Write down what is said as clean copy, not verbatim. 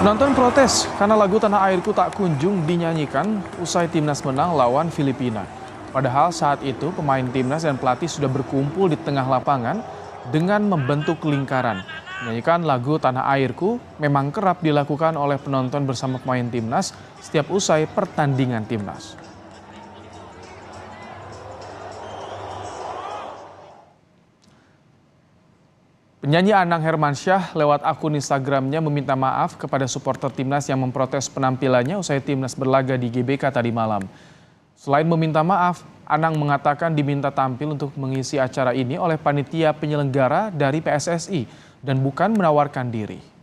Penonton protes karena lagu Tanah Airku tak kunjung dinyanyikan usai timnas menang lawan Filipina. Padahal saat itu pemain timnas dan pelatih sudah berkumpul di tengah lapangan dengan membentuk lingkaran. Menyanyikan lagu Tanah Airku memang kerap dilakukan oleh penonton bersama pemain timnas setiap usai pertandingan timnas. Penyanyi Anang Hermansyah lewat akun Instagramnya meminta maaf kepada supporter timnas yang memprotes penampilannya usai timnas berlaga di GBK tadi malam. Selain meminta maaf, Anang mengatakan diminta tampil untuk mengisi acara ini oleh panitia penyelenggara dari PSSI dan bukan menawarkan diri.